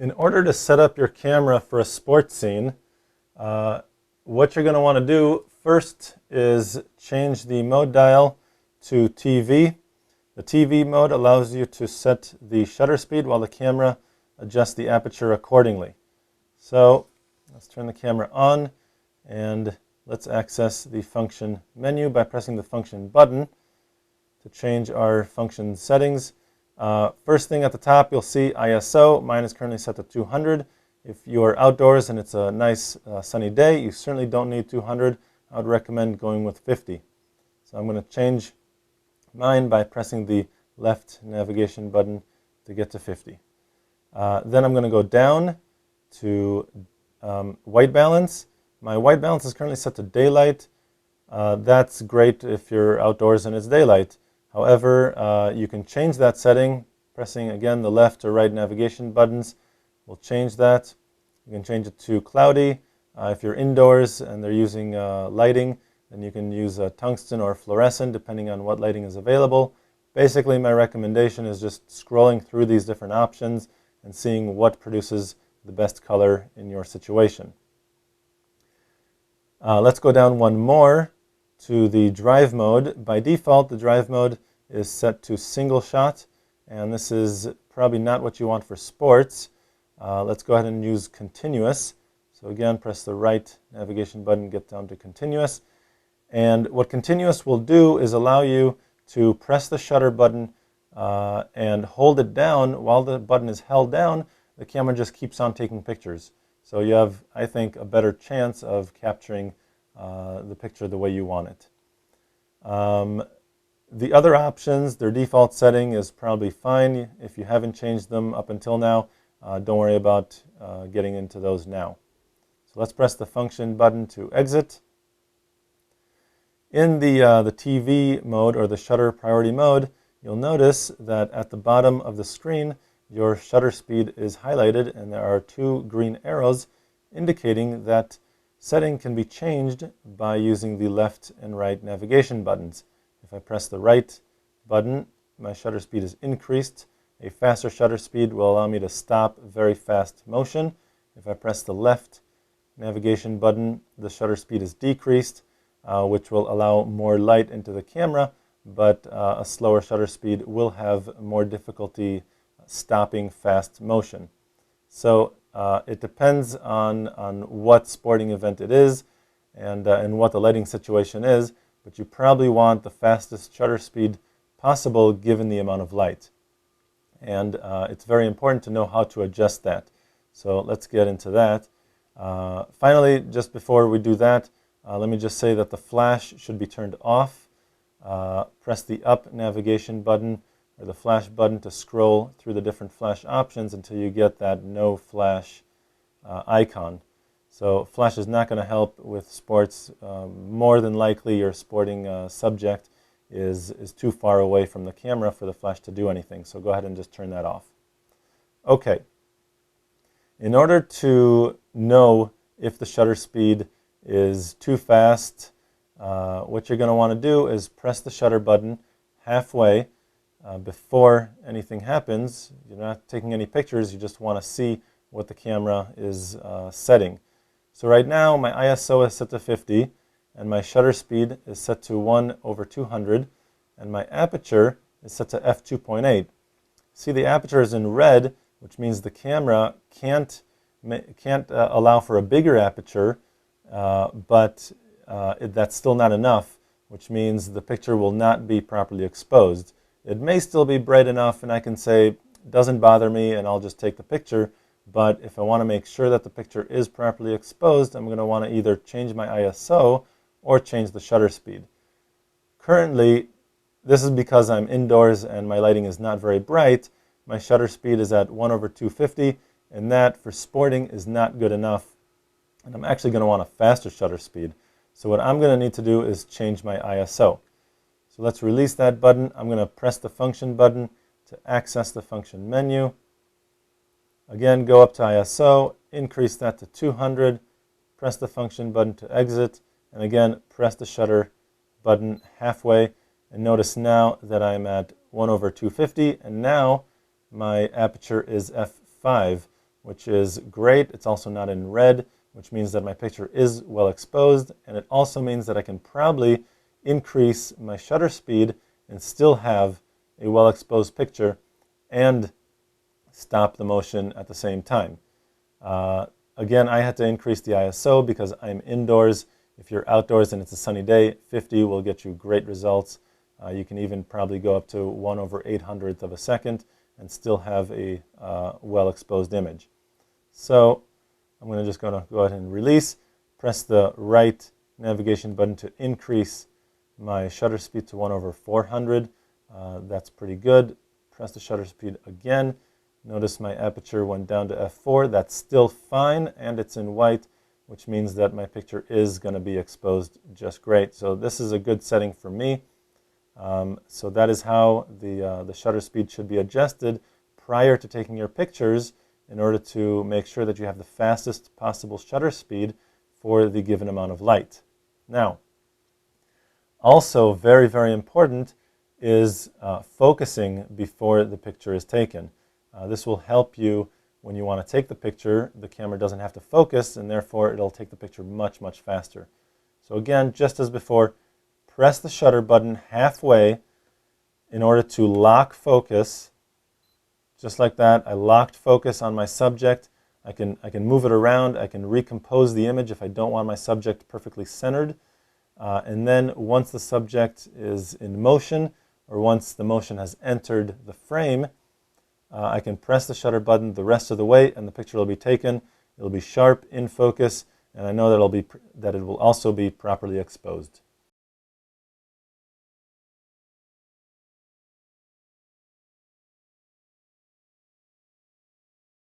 In order to set up your camera for a sports scene, what you're going to want to do first is change the mode dial to TV. The TV mode allows you to set the shutter speed while the camera adjusts the aperture accordingly. So let's turn the camera on and let's access the function menu by pressing the function button to change our function settings. First thing at the top, you'll see ISO. Mine is currently set to 200. If you're outdoors and it's a nice sunny day, you certainly don't need 200. I would recommend going with 50. So I'm going to change mine by pressing the left navigation button to get to 50. Then I'm going to go down to white balance. My white balance is currently set to daylight. That's great if you're outdoors and it's daylight. However, you can change that setting. Pressing again the left or right navigation buttons will change that. You can change it to cloudy. If you're indoors and they're using lighting, then you can use tungsten or fluorescent depending on what lighting is available. Basically, my recommendation is just scrolling through these different options and seeing what produces the best color in your situation. Let's go down one more to the drive mode. By default, the drive mode is set to single shot, and this is probably not what you want for sports. Let's go ahead and use continuous. So again, press the right navigation button, get down to continuous. And what continuous will do is allow you to press the shutter button and hold it down. While the button is held down, the camera just keeps on taking pictures. So you have, I think, a better chance of capturing the picture the way you want it. The other options, their default setting is probably fine. If you haven't changed them up until now, don't worry about getting into those now. So let's press the function button to exit. In the TV mode or the shutter priority mode, you'll notice that at the bottom of the screen, your shutter speed is highlighted and there are two green arrows indicating that setting can be changed by using the left and right navigation buttons. If I press the right button, my shutter speed is increased. A faster shutter speed will allow me to stop very fast motion. If I press the left navigation button, the shutter speed is decreased, which will allow more light into the camera, but a slower shutter speed will have more difficulty stopping fast motion. So it depends on what sporting event it is and what the lighting situation is, but you probably want the fastest shutter speed possible given the amount of light. And it's very important to know how to adjust that. So let's get into that. Finally, just before we do that, let me just say that the flash should be turned off. Press the up navigation button or the flash button to scroll through the different flash options until you get that no flash icon. So flash is not going to help with sports. More than likely your sporting subject is too far away from the camera for the flash to do anything. So go ahead and just turn that off. Okay. In order to know if the shutter speed is too fast, what you're going to want to do is press the shutter button halfway before anything happens. You're not taking any pictures, you just want to see what the camera is setting. So right now my ISO is set to 50 and my shutter speed is set to 1/200 and my aperture is set to f2.8. See, the aperture is in red, which means the camera can't allow for a bigger aperture, but that's still not enough, which means the picture will not be properly exposed. It may still be bright enough and I can say, doesn't bother me and I'll just take the picture, but if I want to make sure that the picture is properly exposed, I'm going to want to either change my ISO or change the shutter speed. Currently, this is because I'm indoors and my lighting is not very bright. My shutter speed is at 1/250, and that for sporting is not good enough. And I'm actually going to want a faster shutter speed. So what I'm going to need to do is change my ISO. So let's release that button. I'm going to press the function button to access the function menu. Again, go up to ISO, increase that to 200, press the function button to exit, and again, press the shutter button halfway. And notice now that I'm at 1/250, and now my aperture is f5. which is great. It's also not in red, which means that my picture is well exposed, and it also means that I can probably increase my shutter speed and still have a well exposed picture and stop the motion at the same time. Again, I had to increase the ISO because I'm indoors. If you're outdoors and it's a sunny day, 50 will get you great results. You can even probably go up to 1/800th of a second and still have a well-exposed image. So I'm just going to go ahead and release, press the right navigation button to increase my shutter speed to 1/400. That's pretty good. Press the shutter speed again. Notice my aperture went down to f4. That's still fine, and it's in white, which means that my picture is going to be exposed just great. So this is a good setting for me. So that is how the shutter speed should be adjusted prior to taking your pictures in order to make sure that you have the fastest possible shutter speed for the given amount of light. Now, also very, very important is focusing before the picture is taken. This will help you when you want to take the picture. The camera doesn't have to focus, and therefore it'll take the picture much, much faster. So again, just as before, press the shutter button halfway in order to lock focus. Just like that, I locked focus on my subject. I can move it around. I can recompose the image if I don't want my subject perfectly centered. And then once the subject is in motion, or once the motion has entered the frame, I can press the shutter button the rest of the way, and the picture will be taken. It'll be sharp, in focus, and I know that it will also be properly exposed.